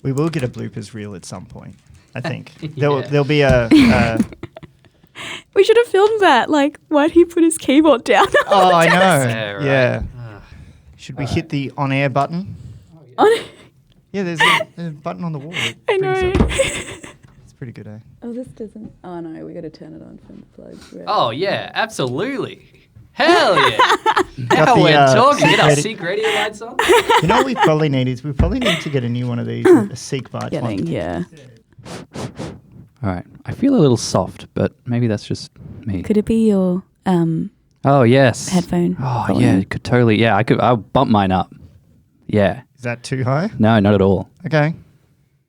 We will get a bloopers reel at some point, I think. Yeah. There'll be a We should have filmed that. Like, why'd he put his keyboard down? oh, I know. Yeah, right. Yeah. Should we hit the on-air button? Yeah, there's a button on the wall. that I know. brings up- It's pretty good, eh? Oh, this doesn't. Oh no, we got to turn it on from the plug. Right. Oh, yeah, absolutely. Hell yeah. Now Got the, we're talking. Get our Seek SEEK radio lights on. You know what we probably need is we probably need to get a new one of these, a SEEK Bytes one. Getting, yeah. All right. I feel a little soft, but maybe that's just me. Could it be your Oh, yes. headphone? Oh, volume? yeah, it could totally. Yeah, I'll bump mine up. Yeah. Is that too high? No, not at all. Okay.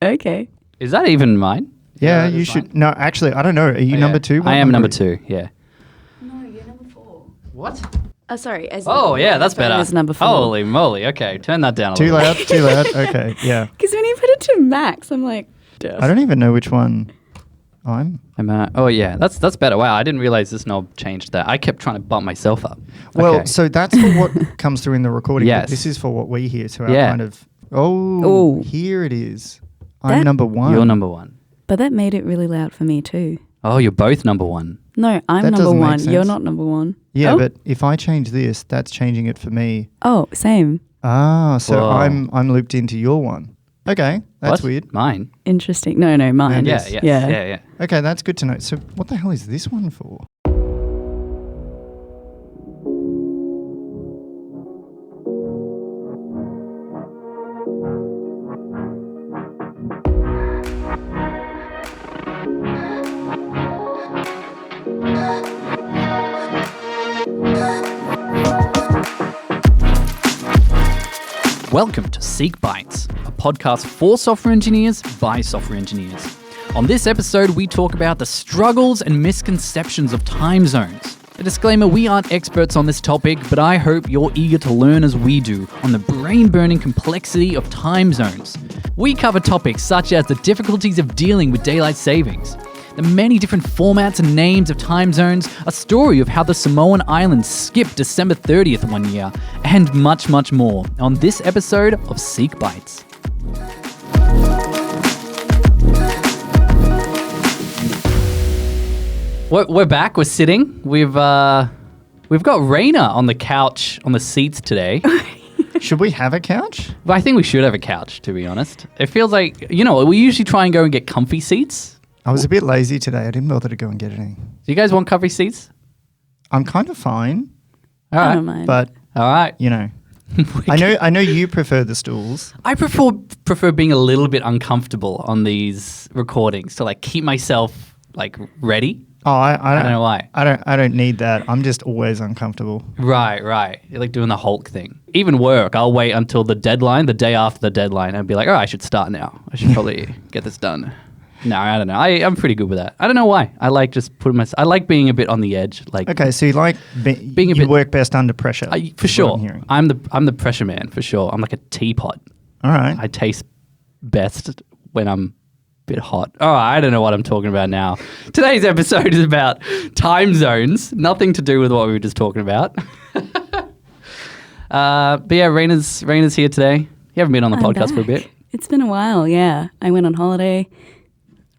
Okay. Is that even mine? Yeah, that you is should. fine. No, actually, I don't know. Are you Oh, number yeah. 2? I am number 2, yeah. No, you're number 4. What? Oh, sorry. Oh, yeah, that's better. Is number 4. Holy moly. Okay, turn that down a Too little. loud? Too loud? Okay, yeah. Because when you put it to max, I'm like, duh. I don't even know which one I'm. Oh, yeah, that's better. Wow, I didn't realize this knob changed that. I kept trying to bump myself up. Well, Okay. so that's for what comes through in the recording. Yes. But this is for what we hear. So our Yeah. kind of. Oh, Ooh. here it is. I'm That- number 1. You're number 1. But that made it really loud for me too. Oh, you're both number 1. No, I'm That number doesn't make 1. You're sense. not number 1. Yeah, Oh. but if I change this, that's changing it for me. Oh, same. Ah, so Whoa. I'm looped into your one. Okay, that's What? weird. Mine? Interesting. No, mine. Yeah, Yeah. Okay, that's good to know. So what the hell is this one for? Welcome to SEEK Bytes, a podcast for software engineers by software engineers. On this episode, we talk about the struggles and misconceptions of time zones. A disclaimer, we aren't experts on this topic, but I hope you're eager to learn as we do on the brain-burning complexity of time zones. We cover topics such as the difficulties of dealing with daylight savings, the many different formats and names of time zones, a story of how the Samoan Islands skipped December 30th one year, and much, much more on this episode of SEEK Bytes. We're back. We're sitting. We've got Raina on the couch on the seats today. Should we have a couch? But I think we should have a couch, to be honest. It feels like, we usually try and go and get comfy seats. I was a bit lazy today. I didn't bother to go and get any. Do you guys want comfy seats? I'm kind of fine, All I right. don't mind. but All right. I know you prefer the stools. I prefer being a little bit uncomfortable on these recordings to keep myself ready. Oh, I I don't know why. I don't need that. I'm just always uncomfortable. Right. You're like doing the Hulk thing. Even work, I'll wait until the deadline, the day after the deadline, and be like, I should start now. I should probably get this done. No, I don't know. I'm pretty good with that. I don't know why. I like just putting myself. I like being a bit on the edge. Okay, so you like Being a you bit- work best under pressure. For is what sure. I'm hearing. I'm the pressure man for sure. I'm like a teapot. All right. I taste best when I'm a bit hot. Oh, I don't know what I'm talking about now. Today's episode is about time zones. Nothing to do with what we were just talking about. But yeah, Raina's here today. You haven't been on the I'm podcast for a back. bit. It's been a while, yeah. I went on holiday.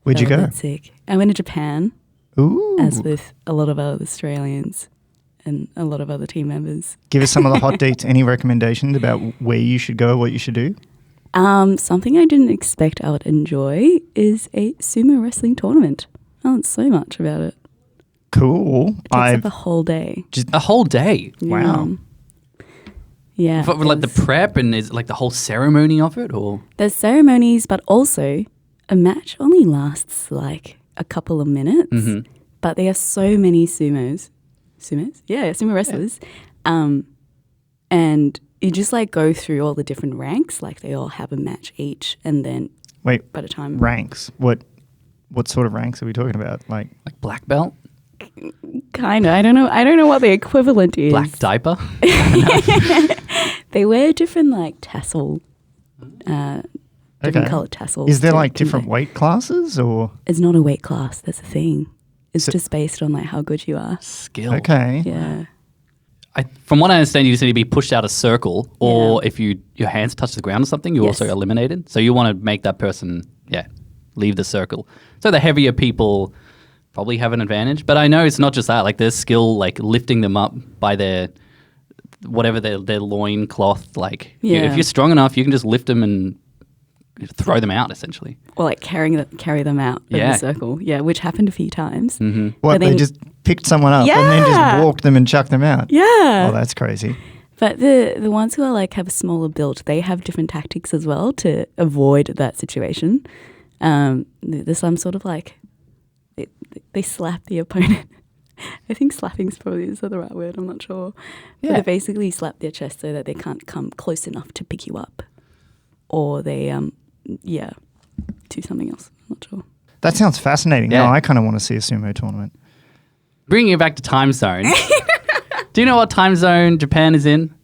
Where'd you Felt a go? bit sick. I went to Japan, Ooh. as with a lot of other Australians and a lot of other team members. Give us some of the hot dates. Any recommendations about where you should go, what you should do? Something I didn't expect I would enjoy is a sumo wrestling tournament. I learned so much about it. Cool. It takes up a whole day. A whole day. Wow. Yeah. But the there's- prep and is the whole ceremony of it, or There's ceremonies, but also a match only lasts a couple of minutes. Mm-hmm. But there are so many sumos. Sumos? Yeah, sumo wrestlers. And you just go through all the different ranks. They all have a match each. And then Wait, by the time... ranks. What sort of ranks are we talking about? like black belt, Kind of. I don't know what the equivalent is. black diaper. They wear different tassel, different Okay. colored tassels. Is there to different convey- weight classes or? It's not a weight class. That's the thing. It's So- just based on how good you are. Skill. Okay. Yeah. from what I understand, you just need to be pushed out a circle, or if your hands touch the ground or something, you're also eliminated. So you want to make that person, leave the circle. So the heavier people probably have an advantage. But I know it's not just that. Like there's skill, like lifting them up by their loin cloth. Like if you're strong enough, you can just lift them and throw them out essentially. Or like carry them out in the circle. Yeah, which happened a few times. Mm-hmm. What, they just picked someone up and then just walked them and chucked them out? Yeah. Oh, that's crazy. But the ones who are like have a smaller build, they have different tactics as well to avoid that situation. There's some sort of like, they slap the opponent. I think slapping is probably the right word, I'm not sure. But they basically slap their chest so that they can't come close enough to pick you up. Or they, do something else. I'm not sure. That sounds fascinating. Yeah. Now I kind of want to see a sumo tournament. Bringing it back to time zones. Do you know what time zone Japan is in?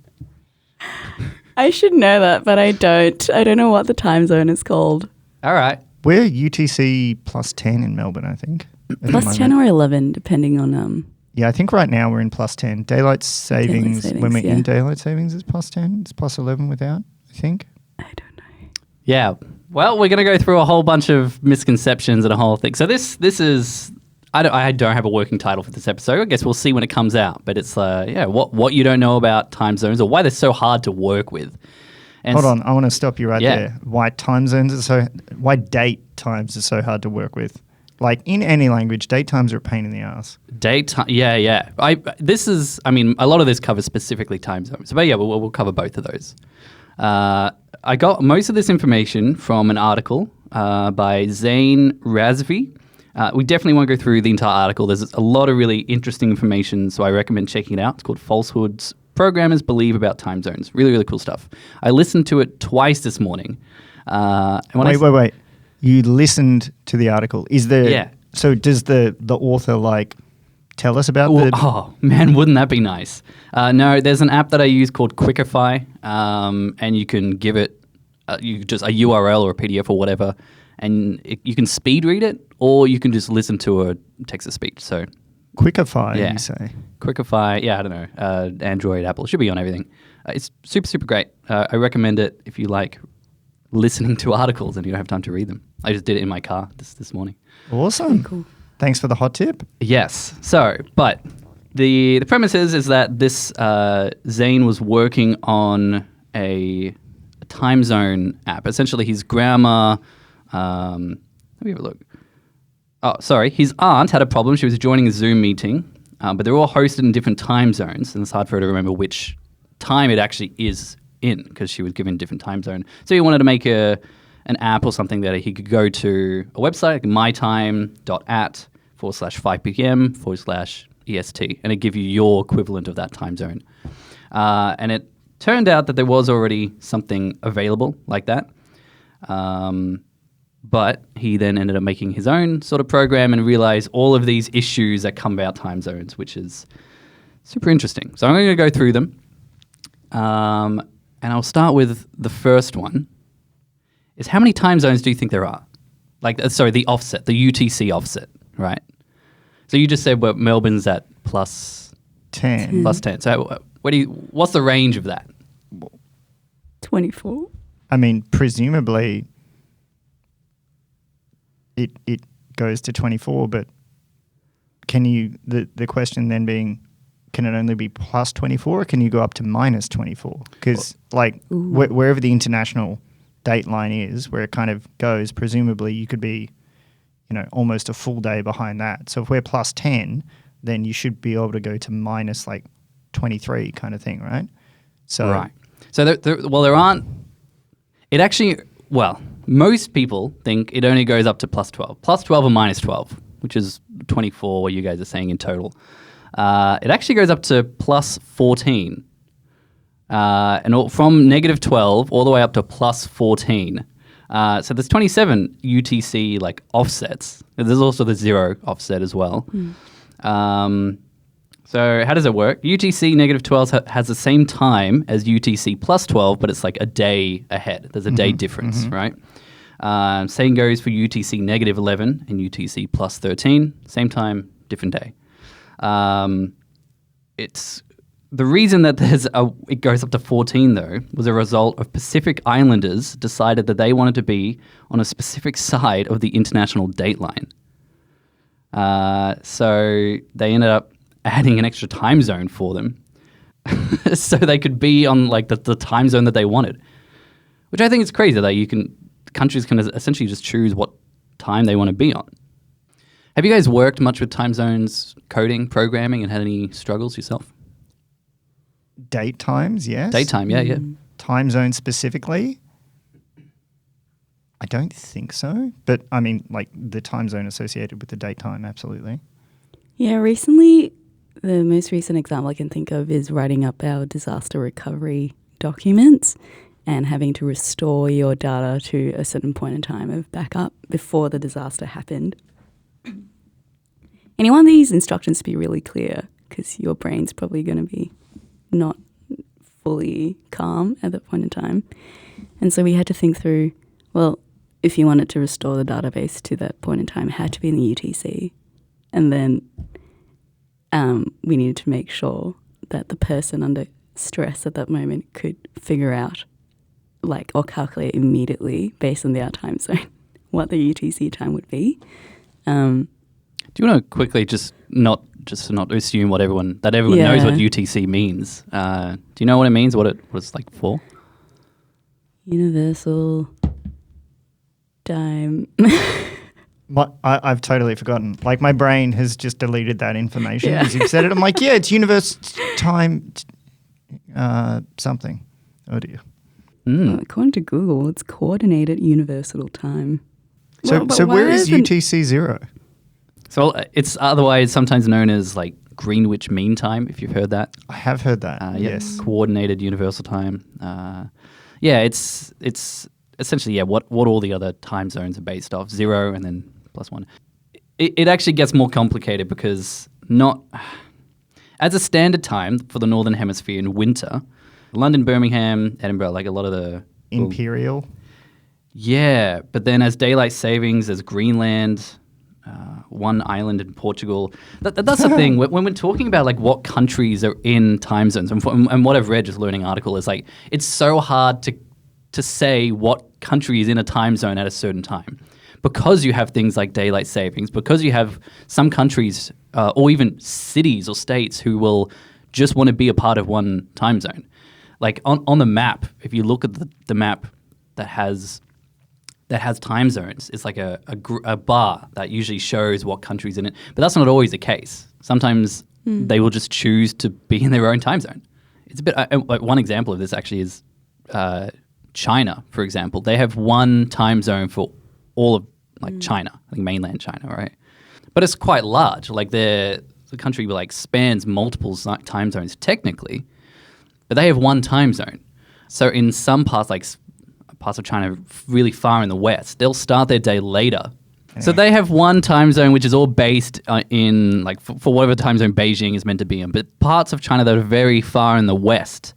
I should know that, but I don't. I don't know what the time zone is called. All right. We're UTC plus 10 in Melbourne, I think. Plus 10 or 11, depending on... Yeah, I think right now we're in plus 10. Daylight savings when we're in daylight savings is plus 10. It's plus 11 without, I think. I don't know. Yeah. Well, we're going to go through a whole bunch of misconceptions and a whole thing. So this is... I don't have a working title for this episode. I guess we'll see when it comes out. But it's, what you don't know about time zones or why they're so hard to work with. And hold on, I want to stop you right there. Why date times are so hard to work with? Like in any language, date times are a pain in the ass. Date time, yeah. A lot of this covers specifically time zones. But yeah, we'll cover both of those. I got most of this information from an article by Zain Razvi. We definitely won't go through the entire article. There's a lot of really interesting information, so I recommend checking it out. It's called Falsehoods Programmers Believe About Time Zones. Really, really cool stuff. I listened to it twice this morning. Wait. You listened to the article. Is there? Yeah. So does the author like tell us about Oh man, wouldn't that be nice? No, there's an app that I use called Quickify, and you can give it just a URL or a PDF or whatever, and you can speed read it, or you can just listen to a text to speech. So Quickify, you say? Quickify, I don't know, Android, Apple, it should be on everything. It's super, super great. I recommend it if you like listening to articles and you don't have time to read them. I just did it in my car this morning. Awesome. Cool. Thanks for the hot tip. Yes. So, but the premise is that this Zane was working on a time zone app. Essentially, his grandma... let me have a look. Oh, sorry. His aunt had a problem. She was joining a Zoom meeting, but they're all hosted in different time zones, and it's hard for her to remember which time it actually is in because she was given a different time zone. So he wanted to make an app or something that he could go to a website, like mytime.at/5 p.m/EST, and it give you your equivalent of that time zone. And it turned out that there was already something available like that. But he then ended up making his own sort of program and realized all of these issues that come about time zones, which is super interesting. So I'm going to go through them. And I'll start with the first one, is how many time zones do you think there are? The offset, the UTC offset, right? So you just said Melbourne's at plus 10. Plus 10. So what's the range of that? 24. I mean, presumably it goes to 24, but can you, the question then being, can it only be plus 24 or can you go up to minus 24? Because wherever the international date line is, where it kind of goes, presumably you could be, almost a full day behind that. So if we're plus 10, then you should be able to go to minus 23 kind of thing, right? So right. So there aren't. It actually, most people think it only goes up to plus 12. Plus 12 or minus 12, which is 24, what you guys are saying in total. It actually goes up to plus 14. And from negative 12 all the way up to plus 14. So there's 27 UTC offsets. There's also the 0 offset as well. So how does it work? UTC negative 12 has the same time as UTC plus 12, but it's a day ahead. There's a day difference, right? Same goes for UTC negative 11 and UTC plus 13. Same time, different day. It's The reason that it goes up to 14 though was a result of Pacific Islanders decided that they wanted to be on a specific side of the international date line. So they ended up adding an extra time zone for them, so they could be on like the time zone that they wanted, which I think is crazy that countries can essentially just choose what time they want to be on. Have you guys worked much with time zones, coding, programming, and had any struggles yourself? Date times, yes. Daytime, yeah. Time zone specifically? I don't think so. But I mean, like the time zone associated with the date time, absolutely. Yeah, recently, the most recent example I can think of is writing up our disaster recovery documents and having to restore your data to a certain point in time of backup before the disaster happened. And you want these instructions to be really clear because your brain's probably going to be not fully calm at that point in time. And so we had to think through, well, if you wanted to restore the database to that point in time, it had to be in the UTC. And then we needed to make sure that the person under stress at that moment could figure out or calculate immediately based on their time zone what the UTC time would be. Do you want to quickly just not assume that everyone knows what UTC means? Do you know what it means? What it was like for? Universal time. I've totally forgotten. Like my brain has just deleted that information as you've said it. I'm like, yeah, it's universe time something. Oh dear. Well, according to Google, it's coordinated universal time. So where is UTC 0? So it's otherwise sometimes known as like Greenwich Mean Time, if you've heard that. I have heard that. Yes. Coordinated universal time. It's essentially what all the other time zones are based off, 0 and then +1. It actually gets more complicated because as a standard time for the Northern Hemisphere in winter, London, Birmingham, Edinburgh, like a lot of the Imperial. Yeah, but then as daylight savings, there's Greenland, one island in Portugal. That's the thing. When we're talking about like what countries are in time zones, and what I've read just learning article is like it's so hard to say what country is in a time zone at a certain time because you have things like daylight savings, because you have some countries or even cities or states who will just want to be a part of one time zone. Like on the map, if you look at the map that has time zones, it's like a bar that usually shows what country's in it. But that's not always the case. Sometimes they will just choose to be in their own time zone. It's a bit like one example of this actually is China, for example. They have one time zone for all of China, I think mainland China, right? But it's quite large. Like the country like spans multiple time zones technically, but they have one time zone. So in some parts, like parts of China really far in the west, they'll start their day later. Yeah. So they have one time zone which is all based in like for whatever time zone Beijing is meant to be in. But parts of China that are very far in the west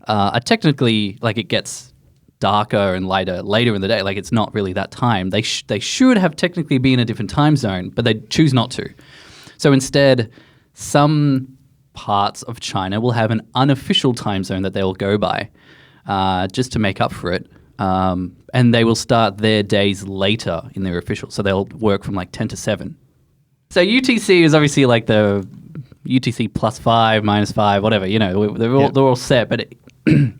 are technically like it gets darker and lighter later in the day. Like it's not really that time. They should have technically been in a different time zone, but they choose not to. So instead, some parts of China will have an unofficial time zone that they'll go by just to make up for it. And they will start their days later in their official. So they'll work from like 10 to 7. So UTC is obviously like the UTC +5, -5, whatever, they're all set. But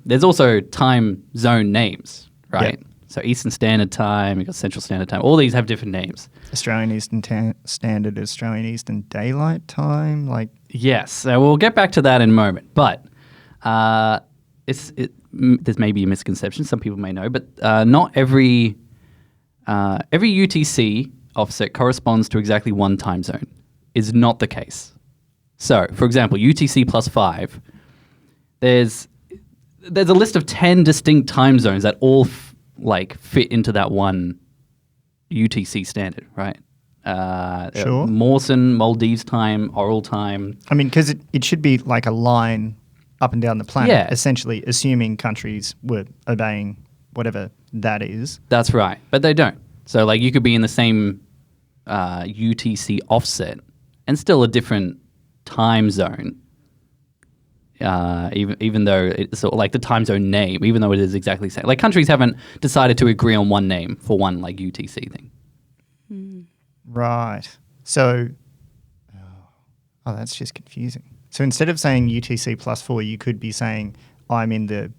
there's also time zone names, right? Yep. So Eastern Standard Time, you've got Central Standard Time. All these have different names. Australian Eastern Standard, Australian Eastern Daylight Time, like... Yes, so we'll get back to that in a moment. But there's maybe a misconception, some people may know, but not every UTC offset corresponds to exactly one time zone. Is not the case. So, for example, UTC +5, there's a list of 10 distinct time zones that all fit into that one UTC standard, right? Sure. Mawson, Maldives time, Oral time. I mean, because it should be like a line up and down the planet, essentially assuming countries were obeying whatever that is. That's right, but they don't. So like you could be in the same UTC offset and still a different time zone. even though it's sort of like the time zone name, even though it is exactly the same. Like countries haven't decided to agree on one name for one like UTC thing. Right. So, that's just confusing. So instead of saying UTC +4, you could be saying I'm in the,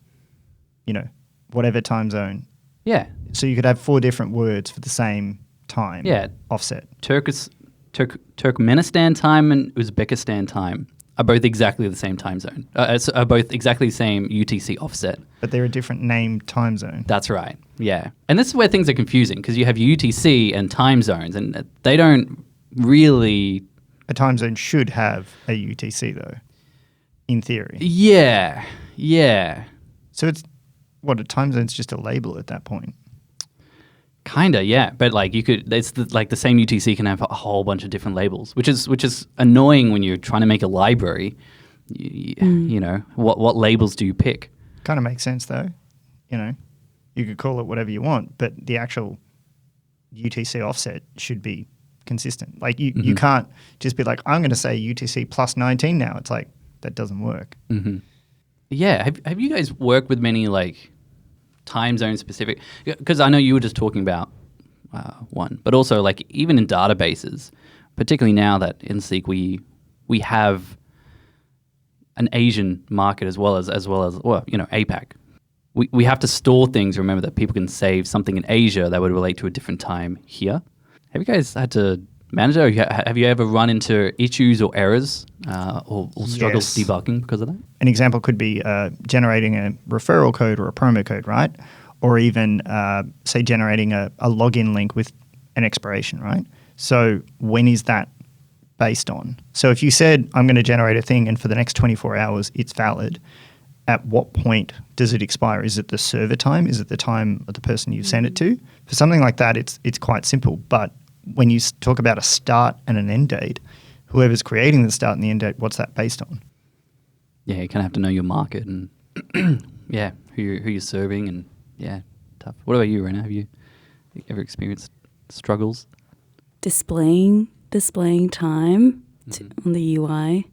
whatever time zone. Yeah. So you could have 4 different words for the same time. Yeah. Offset. Turkmenistan time and Uzbekistan time are both exactly the same time zone. Are both exactly the same UTC offset. But they're a different named time zone. That's right. Yeah. And this is where things are confusing because you have UTC and time zones and they don't really... A time zone should have a UTC though, in theory. Yeah. Yeah. So it's... What, a time zone's just a label at that point? Kinda, yeah. But like you could, it's like the same UTC can have a whole bunch of different labels, which is annoying when you're trying to make a library. You know, what labels do you pick? Kind of makes sense though. You could call it whatever you want, but the actual UTC offset should be consistent. Like you can't just be like, I'm going to say UTC +19 now. It's like, that doesn't work. Mm-hmm. Yeah. Have you guys worked with many like time zone specific? Because I know you were just talking about one, but also like even in databases, particularly now that in SEEK we have an Asian market as well as APAC. We have to store things. Remember that people can save something in Asia that would relate to a different time here. Have you guys had to manage it? Or have you ever run into issues or errors or struggles debugging because of that? An example could be generating a referral code or a promo code, right? Or even, say, generating a login link with an expiration, right? So when is that based on? So if you said, I'm going to generate a thing and for the next 24 hours it's valid, at what point does it expire? Is it the server time? Is it the time of the person you send it to? For something like that, it's quite simple. But when you talk about a start and an end date, whoever's creating the start and the end date, what's that based on? Yeah, you kind of have to know your market and yeah, who you're serving and yeah, tough. What about you, Rena? Have you ever experienced struggles? Displaying time on the UI.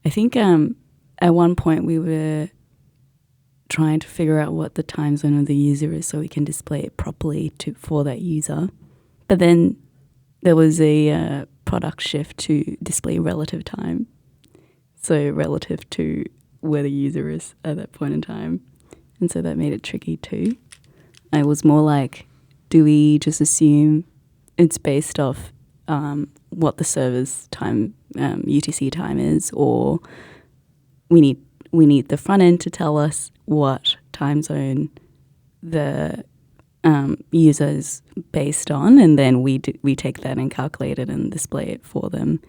I think at one point we were trying to figure out what the time zone of the user is so we can display it properly for that user. But then there was a product shift to display relative time. So relative to where the user is at that point in time. And so that made it tricky too. I was more like, do we just assume it's based off what the server's time, UTC time is, or we need the front end to tell us what time zone the user is based on, and then we take that and calculate it and display it for them.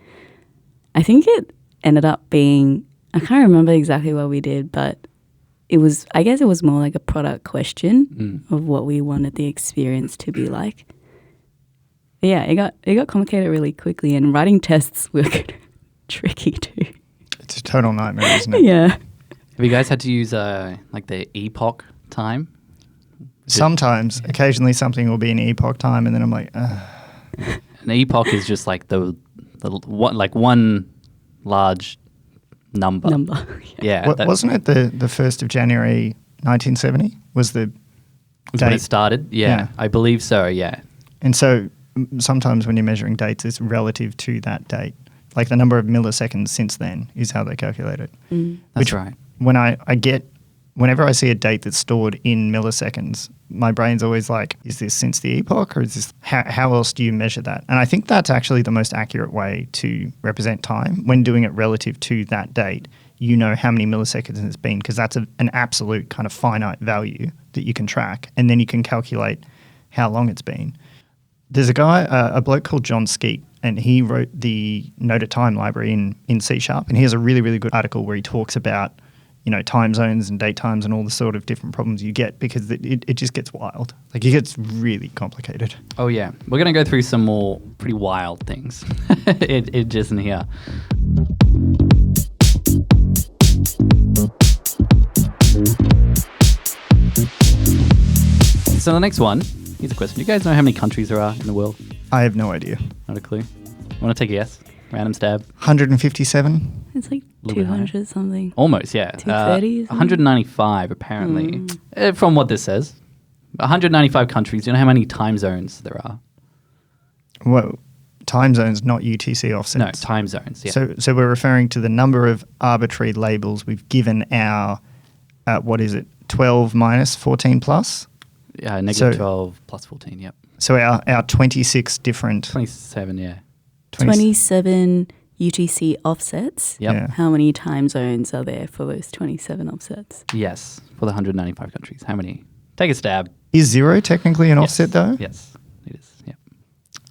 I think it ended up being, I can't remember exactly what we did, but I guess it was more like a product question of what we wanted the experience to be like. But yeah, it got complicated really quickly, and writing tests were tricky too. It's a total nightmare, isn't it? Yeah. Have you guys had to use like the epoch time? Sometimes, occasionally something will be an epoch time, and then I'm like, An epoch is just like the one large number. Yeah. Wasn't it the 1st of January 1970 was the was date? when it started? Yeah, I believe so, yeah. And so sometimes when you're measuring dates, it's relative to that date. Like the number of milliseconds since then is how they calculate it. That's right. Whenever I see a date that's stored in milliseconds, my brain's always like, is this since the epoch, or is this, how else do you measure that? And I think that's actually the most accurate way to represent time. When doing it relative to that date, you know how many milliseconds it's been, because that's an absolute kind of finite value that you can track, and then you can calculate how long it's been. There's a guy, a bloke called John Skeet, and he wrote the Note at Time library in C#, and he has a really, really good article where he talks about time zones and date times and all the sort of different problems you get, because it just gets wild. Like, it gets really complicated. Oh, yeah. We're going to go through some more pretty wild things. it just in here. So the next one, here's a question. Do you guys know how many countries there are in the world? I have no idea. Not a clue. Want to take a guess? Random stab. 157? It's like little bit higher. 200 something. Almost, yeah. 230, 195 apparently, from what this says. 195 countries. Do you know how many time zones there are? Well, time zones, not UTC offsets. No, time zones. Yeah. So we're referring to the number of arbitrary labels we've given our, what is it, 12 minus 14 plus? Negative 12 plus 14, yep. So our 26 different... 27, yeah. 27 UTC offsets. Yep. Yeah. How many time zones are there for those 27 offsets? Yes, for the 195 countries. How many? Take a stab. Is 0 technically an offset though? Yes, it is, yeah.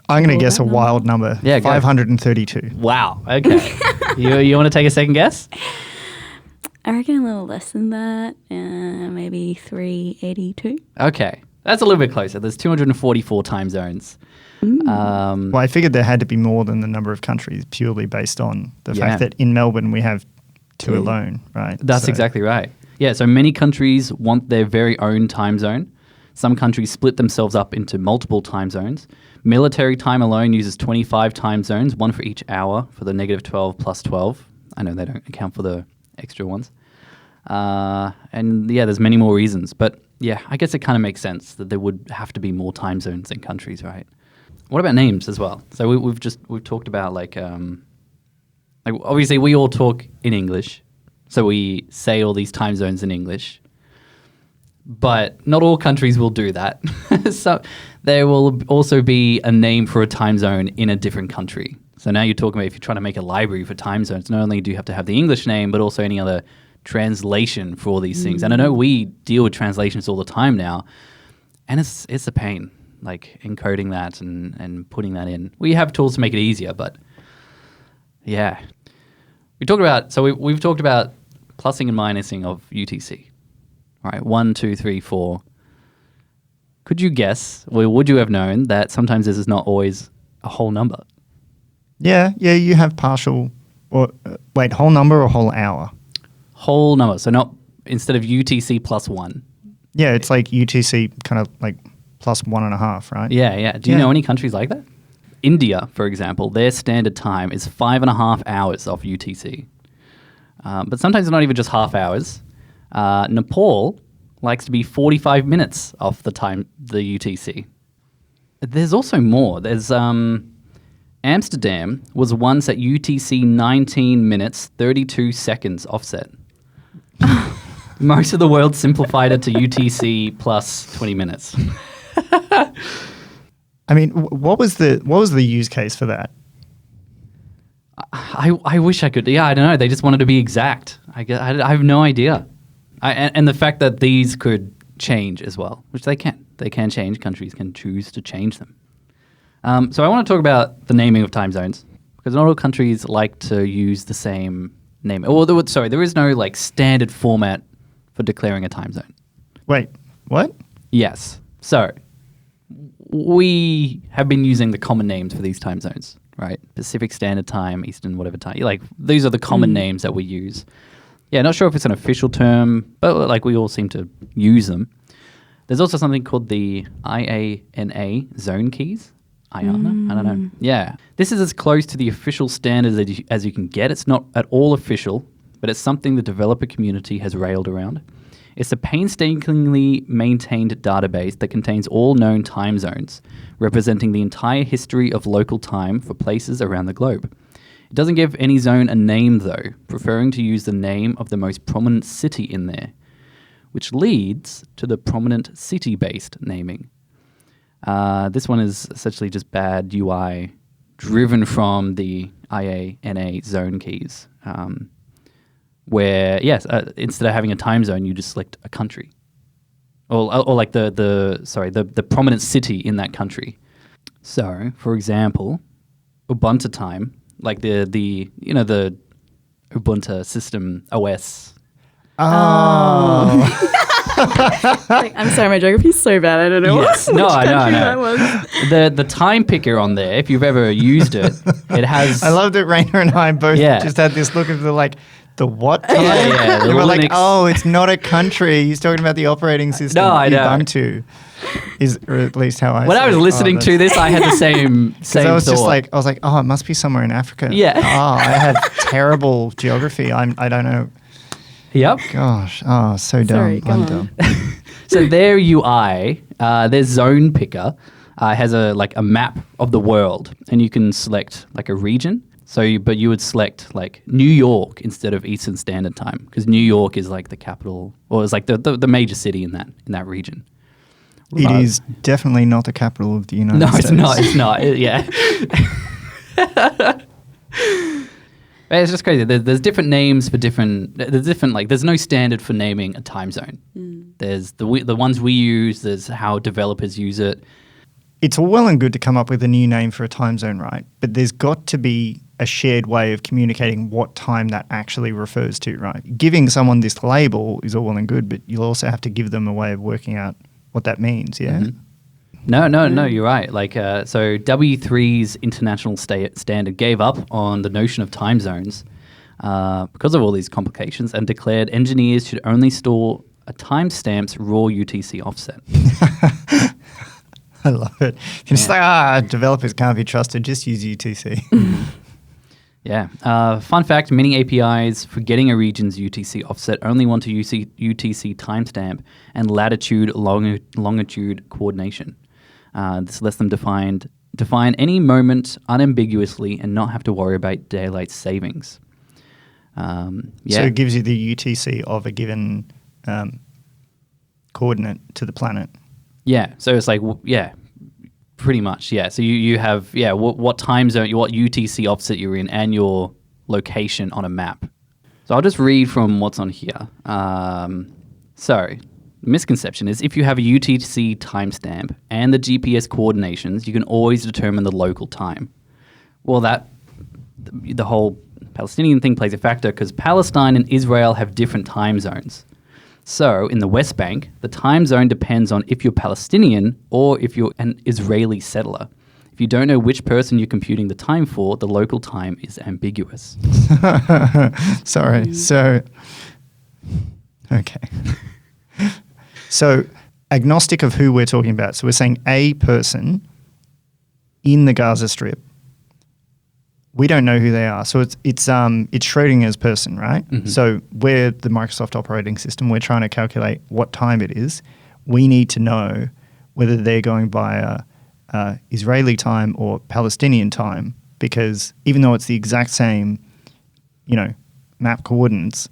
I'm going to guess a that wild number. Yeah, go. 532. Wow, okay. you want to take a second guess? I reckon a little less than that. Maybe 382. Okay, that's a little bit closer. There's 244 time zones. Well, I figured there had to be more than the number of countries purely based on the fact that in Melbourne we have two alone, right? That's exactly right. Yeah, so many countries want their very own time zone. Some countries split themselves up into multiple time zones. Military time alone uses 25 time zones, one for each hour for the negative 12 plus 12. I know they don't account for the extra ones. And yeah, there's many more reasons. But yeah, I guess it kind of makes sense that there would have to be more time zones in countries, right? What about names as well? So we've talked about like obviously we all talk in English, so we say all these time zones in English, but not all countries will do that. So there will also be a name for a time zone in a different country. So now you're talking about if you're trying to make a library for time zones, not only do you have to have the English name, but also any other translation for all these things. And I know we deal with translations all the time now, and it's a pain, like encoding that and putting that in. We have tools to make it easier, but yeah. We've talked about plussing and minusing of UTC. All right, 1, 2, 3, 4. Could you guess, or would you have known that sometimes this is not always a whole number? Yeah, you have partial, or whole number or whole hour? Whole number, so not, instead of UTC plus 1. Yeah, it's like UTC kind of like plus 1.5, right? Yeah. Do you know any countries like that? India, for example, their standard time is 5.5 hours off UTC. But sometimes it's not even just half hours. Nepal likes to be 45 minutes off the UTC. There's also more. There's Amsterdam was once at UTC 19 minutes, 32 seconds offset. Most of the world simplified it to UTC plus 20 minutes. I mean, what was the use case for that? I wish I could. Yeah, I don't know. They just wanted to be exact. I have no idea. And the fact that these could change as well, which they can. They can change. Countries can choose to change them. So I want to talk about the naming of time zones, because not all countries like to use the same name. There is no like standard format for declaring a time zone. Wait, what? Yes. So we have been using the common names for these time zones, right? Pacific Standard Time, Eastern whatever time. Like these are the common names that we use. Yeah, not sure if it's an official term, but like we all seem to use them. There's also something called the IANA zone keys. IANA? I don't know. Yeah. This is as close to the official standards as you can get. It's not at all official, but it's something the developer community has railed around. It's a painstakingly maintained database that contains all known time zones, representing the entire history of local time for places around the globe. It doesn't give any zone a name, though, preferring to use the name of the most prominent city in there, which leads to the prominent city-based naming. This one is essentially just bad UI driven from the IANA zone keys, where, yes, instead of having a time zone, you just select a country. Or like the prominent city in that country. So, for example, Ubuntu time, like the Ubuntu system OS. Oh. Like, I'm sorry, my geography's so bad. I don't know Yes. which No, country I know. that was. The time picker on there, if you've ever used it, it has... I love that Raina and I both Yeah. just had this look of the like, The what time? Yeah, the You were like, Linux. oh, it's not a country. He's talking about the operating system. No, I know. Ubuntu is, or at least how I When say I was it. listening to this, I had the same I was thought. just like, oh, it must be somewhere in Africa. Yeah. Oh, I have terrible geography. I don't know. Yep. Gosh. Oh, so dumb. Sorry, go I'm on. dumb. So their UI, their zone picker, has a map of the world, and you can select like a region. But you would select like New York instead of Eastern Standard Time, because New York is like the capital, or it's like the major city in that region. It is definitely not the capital of the United No, States. it's not. It's not. Yeah. It's just crazy. There's different names for different. There's different there's no standard for naming a time zone. There's the ones we use. There's how developers use it. It's all well and good to come up with a new name for a time zone, right? But there's got to be a shared way of communicating what time that actually refers to, right? Giving someone this label is all well and good, but you'll also have to give them a way of working out what that means, yeah? Mm-hmm. No, you're right. So W3's international standard gave up on the notion of time zones because of all these complications and declared engineers should only store a timestamp's raw UTC offset. I love it. You're just like, developers can't be trusted, just use UTC. Yeah. Fun fact, many APIs for getting a region's UTC offset only want to use UTC timestamp and latitude longitude coordination. This lets them define any moment unambiguously and not have to worry about daylight savings. So it gives you the UTC of a given coordinate to the planet. Yeah. So it's like, pretty much. Yeah. So you have, what time zone, what UTC offset you're in and your location on a map. So I'll just read from what's on here. Misconception is if you have a UTC timestamp and the GPS coordinations, you can always determine the local time. Well, the whole Palestinian thing plays a factor because Palestine and Israel have different time zones. So in the West Bank, the time zone depends on if you're Palestinian or if you're an Israeli settler. If you don't know which person you're computing the time for, the local time is ambiguous. Sorry. So, okay. So agnostic of who we're talking about. So we're saying a person in the Gaza Strip. We don't know who they are. So it's Schrodinger's person, right? Mm-hmm. So we're the Microsoft operating system. We're trying to calculate what time it is. We need to know whether they're going by Israeli time or Palestinian time, because even though it's the exact same, map coordinates,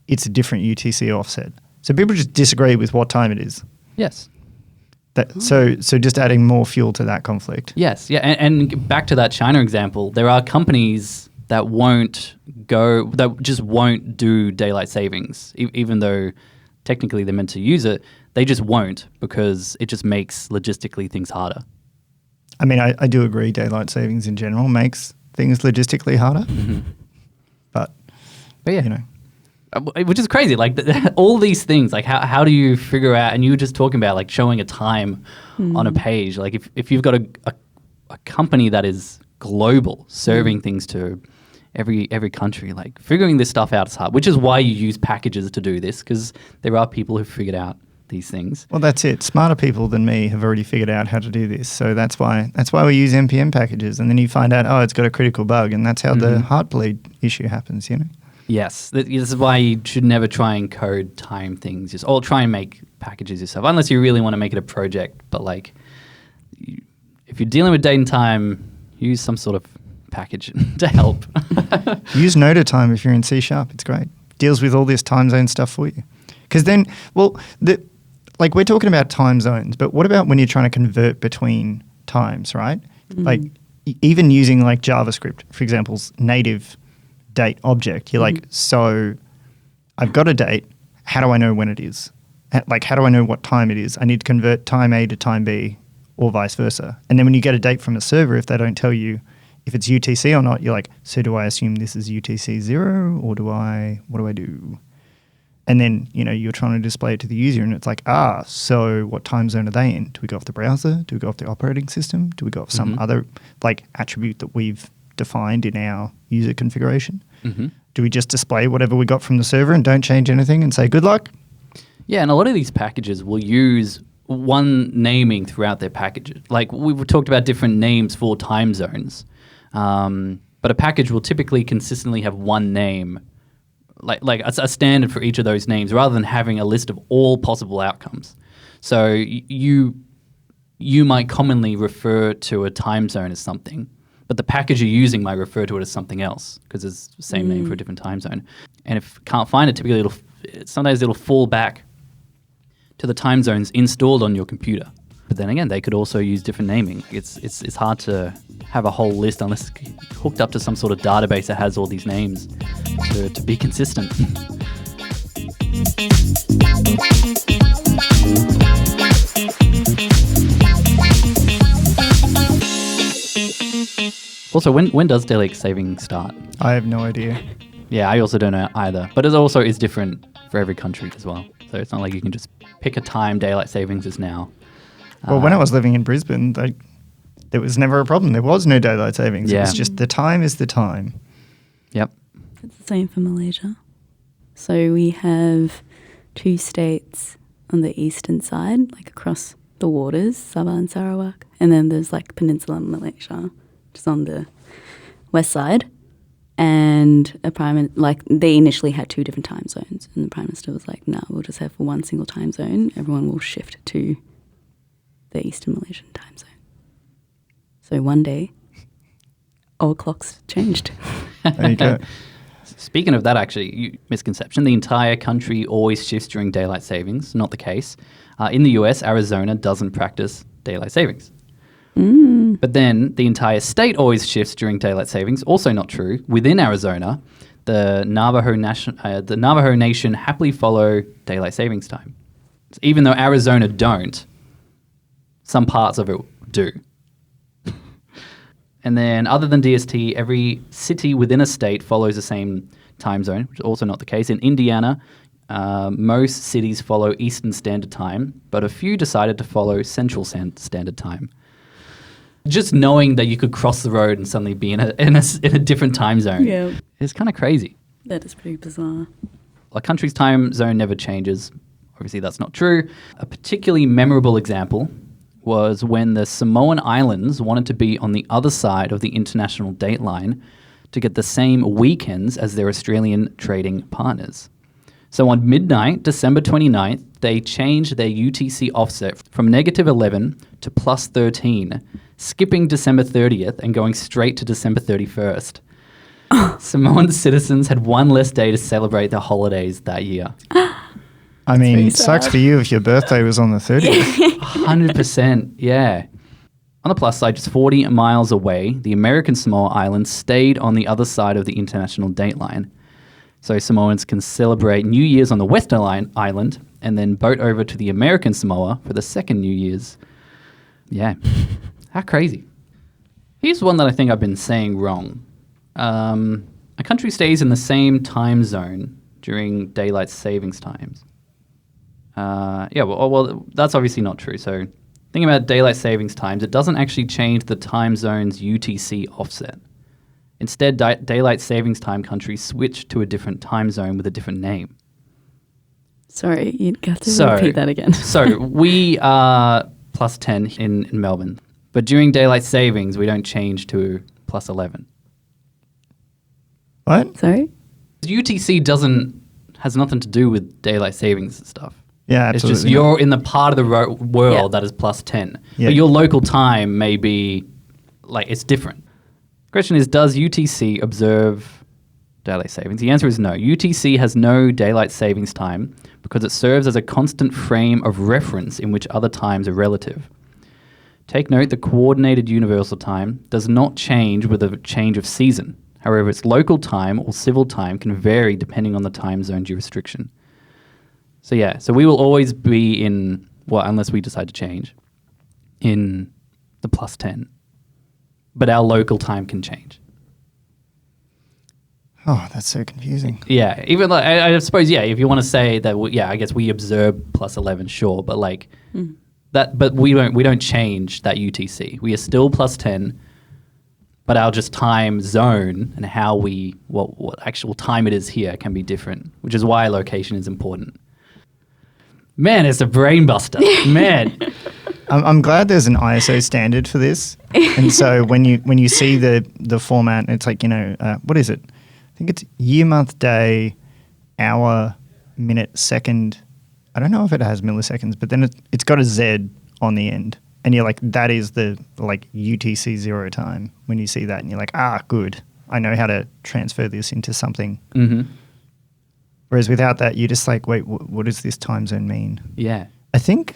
it's a different UTC offset. So people just disagree with what time it is. Yes. So just adding more fuel to that conflict. Yes, yeah, and back to that China example, there are companies that just won't do daylight savings, even though technically they're meant to use it. They just won't because it just makes logistically things harder. I mean, I do agree daylight savings in general makes things logistically harder, but yeah. Which is crazy. All these things, how do you figure out, and you were just talking about showing a time on a page. If you've got a company that is global, serving things to every country, figuring this stuff out is hard, which is why you use packages to do this, because there are people who figured out these things. Well, that's it. Smarter people than me have already figured out how to do this. So that's why we use NPM packages. And then you find out, it's got a critical bug, and that's how the Heartbleed issue happens, Yes, this is why you should never try and code time things, or try and make packages yourself, unless you really want to make it a project. But if you're dealing with date and time, use some sort of package to help. Use Noda time if you're in C#. It's great. Deals with all this time zone stuff for you. Because then, we're talking about time zones, but what about when you're trying to convert between times, right? Even using JavaScript, for example's native date object, you're so I've got a date, how do I know when it is? How do I know what time it is? I need to convert time A to time B or vice versa. And then when you get a date from a server, if they don't tell you if it's UTC or not, you're so do I assume this is UTC 0 or what do I do? And then, you're trying to display it to the user and it's so what time zone are they in? Do we go off the browser? Do we go off the operating system? Do we go off some other attribute that we've defined in our user configuration? do we just display whatever we got from the server and don't change anything and say good luck? Yeah, and a lot of these packages will use one naming throughout their packages. Like we've talked about different names for time zones, but a package will typically consistently have one name, like a standard for each of those names, rather than having a list of all possible outcomes. So you might commonly refer to a time zone as something, but the package you're using might refer to it as something else because it's the same name for a different time zone. And if can't find it, typically sometimes it'll fall back to the time zones installed on your computer. But then again, they could also use different naming. It's hard to have a whole list unless it's hooked up to some sort of database that has all these names to be consistent. Also, when does daylight saving start? I have no idea. Yeah, I also don't know either. But it also is different for every country as well. So it's not like you can just pick a time daylight savings is now. Well, when I was living in Brisbane, there was never a problem. There was no daylight savings. Yeah. It was just the time is the time. Yep. It's the same for Malaysia. So we have 2 states on the eastern side, like across the waters, Sabah and Sarawak. And then there's like Peninsula Malaysia, which is on the west side. And they initially had 2 different time zones. And the Prime Minister was like, no, we'll just have one single time zone. Everyone will shift to the Eastern Malaysian time zone. So one day, our clocks changed. There you go. Speaking of that, actually, misconception, the entire country always shifts during daylight savings. Not the case. In the US, Arizona doesn't practice daylight savings. But then the entire state always shifts during daylight savings. Also not true. Within Arizona, the Navajo Nation happily follow daylight savings time. So even though Arizona don't, some parts of it do. And then other than DST, every city within a state follows the same time zone, which is also not the case. In Indiana, most cities follow Eastern Standard Time, but a few decided to follow Central Standard Time. Just knowing that you could cross the road and suddenly be in a different time zone is kind of crazy. That is pretty bizarre. A country's time zone never changes. Obviously, that's not true. A particularly memorable example was when the Samoan Islands wanted to be on the other side of the international date line to get the same weekends as their Australian trading partners. So on midnight, December 29th, they changed their UTC offset from -11 to +13, skipping December 30th and going straight to December 31st. Samoan citizens had one less day to celebrate their holidays that year. I mean, it sucks for you if your birthday was on the 30th. 100%, yeah. On the plus side, just 40 miles away, the American Samoa Islands stayed on the other side of the international date line. So Samoans can celebrate New Year's on the Western Island and then boat over to the American Samoa for the second New Year's. Yeah. How crazy. Here's one that I think I've been saying wrong. A country stays in the same time zone during daylight savings times. Well, that's obviously not true. So thinking about daylight savings times, it doesn't actually change the time zone's UTC offset. Instead, daylight savings time countries switch to a different time zone with a different name. Sorry, you'd have to repeat that again. So we are +10 in Melbourne, but during daylight savings, we don't change to +11. What? Sorry? UTC has nothing to do with daylight savings and stuff. Yeah, absolutely. It's just you're in the part of the world that is +10. Yeah. But your local time may be, it's different. The question is, does UTC observe daylight savings? The answer is no. UTC has no daylight savings time because it serves as a constant frame of reference in which other times are relative. Take note, the coordinated universal time does not change with a change of season. However, its local time or civil time can vary depending on the time zone jurisdiction. So we will always be in, unless we decide to change, in the +10. But our local time can change. Oh, that's so confusing. Yeah, even I suppose, if you want to say that, I guess we observe +11, sure, but that, but we don't change that UTC. We are still +10, But our just time zone and how what actual time it is here can be different, which is why location is important. Man, it's a brain buster. Man. I'm glad there's an ISO standard for this. And so when you see the format, it's like, what is it? I think it's year, month, day, hour, minute, second. I don't know if it has milliseconds, but then it's got a Z on the end. And you're like, that is the UTC 0 time when you see that. And you're like, good. I know how to transfer this into something. Mm-hmm. Whereas without that, you're just like, wait, what does this time zone mean? Yeah. I think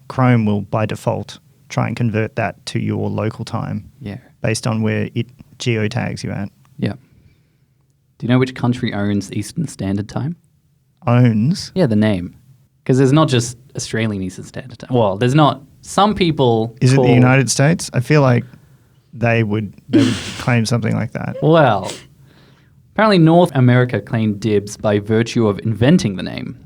Chrome will by default try and convert that to your local time. Yeah. Based on where it geotags you at. Yeah. Do you know which country owns Eastern Standard Time? Owns? Yeah, the name. Because there's not just Australian Eastern Standard Time. Well, there's not. Some people Is it the United States? I feel like they would claim something like that. Well, apparently North America claimed dibs by virtue of inventing the name.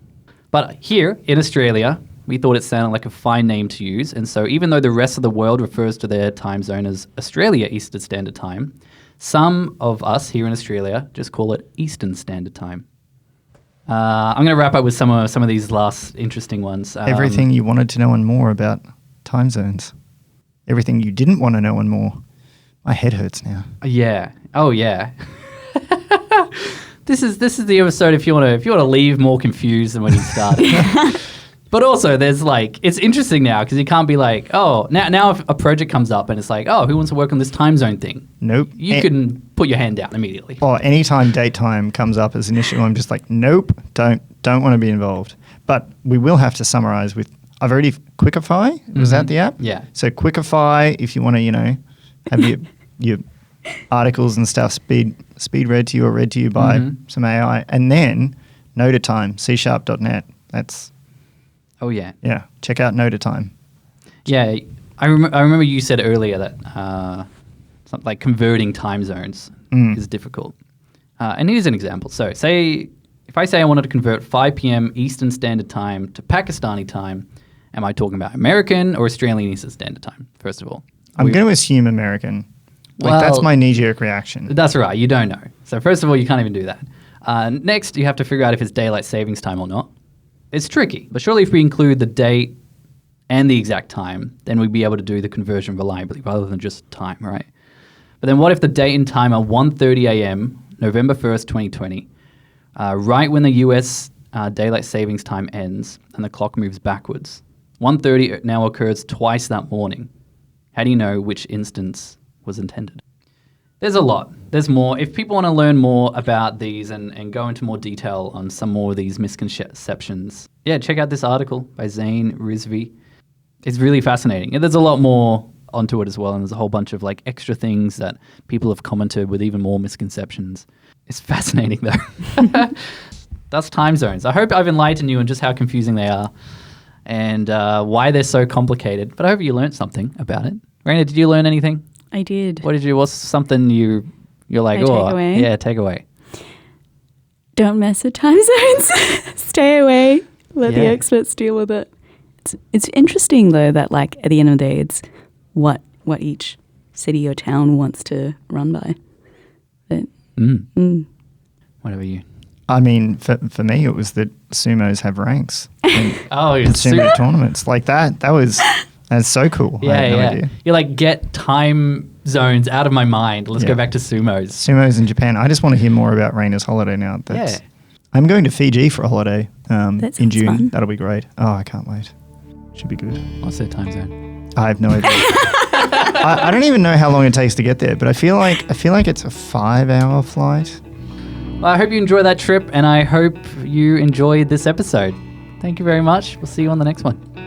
But here in Australia, we thought it sounded like a fine name to use. And so even though the rest of the world refers to their time zone as Australia Eastern Standard Time, some of us here in Australia just call it Eastern Standard Time. I'm going to wrap up with some of these last interesting ones. Everything you wanted to know and more about time zones. Everything you didn't want to know and more. My head hurts now. Yeah. Oh yeah. This is the episode if you want to leave more confused than when you started. But also there's it's interesting now because you can't be like, oh, now if a project comes up and it's like, oh, who wants to work on this time zone thing? Nope. You can put your hand down immediately. Or anytime date time comes up as an issue, I'm just like, nope, don't want to be involved. But we will have to summarize with, I've already, Quickify, was that the app? Yeah. So Quickify, if you want to, have your articles and stuff speed read to you or read to you by some AI. And then Noda Time, csharp.net. That's... Oh, yeah. Yeah, check out Noda Time. Yeah, I remember you said earlier that something like converting time zones is difficult. And here's an example. So if I say I wanted to convert 5 p.m. Eastern Standard Time to Pakistani time, am I talking about American or Australian Eastern Standard Time, first of all? I'm going to assume American. That's my knee-jerk reaction. That's right. You don't know. So first of all, you can't even do that. Next, you have to figure out if it's daylight savings time or not. It's tricky, but surely if we include the date and the exact time, then we'd be able to do the conversion reliably rather than just time, right? But then what if the date and time are 1:30 a.m., November 1st, 2020, right when the US daylight savings time ends and the clock moves backwards? 1:30 now occurs twice that morning. How do you know which instance was intended? There's a lot. There's more. If people want to learn more about these and go into more detail on some more of these misconceptions, check out this article by Zain Rizvi. It's really fascinating. And there's a lot more onto it as well, and there's a whole bunch of extra things that people have commented with even more misconceptions. It's fascinating though. That's time zones. I hope I've enlightened you on just how confusing they are and why they're so complicated. But I hope you learned something about it. Raina, did you learn anything? I did. What's something you're like, takeaway? Yeah, take away. Don't mess with time zones. Stay away. Let the experts deal with it. It's interesting though that at the end of the day, it's what each city or town wants to run by. But, What about you? I mean, for me, it was that sumos have ranks. In sumo tournaments. That's so cool. Yeah, I had no idea. You're get time zones out of my mind. Let's go back to sumos. Sumos in Japan. I just want to hear more about Raina's holiday now. I'm going to Fiji for a holiday in June. Fun. That'll be great. Oh, I can't wait. Should be good. What's their time zone? I have no idea. I don't even know how long it takes to get there, but I feel like it's a 5-hour flight. Well, I hope you enjoy that trip, and I hope you enjoyed this episode. Thank you very much. We'll see you on the next one.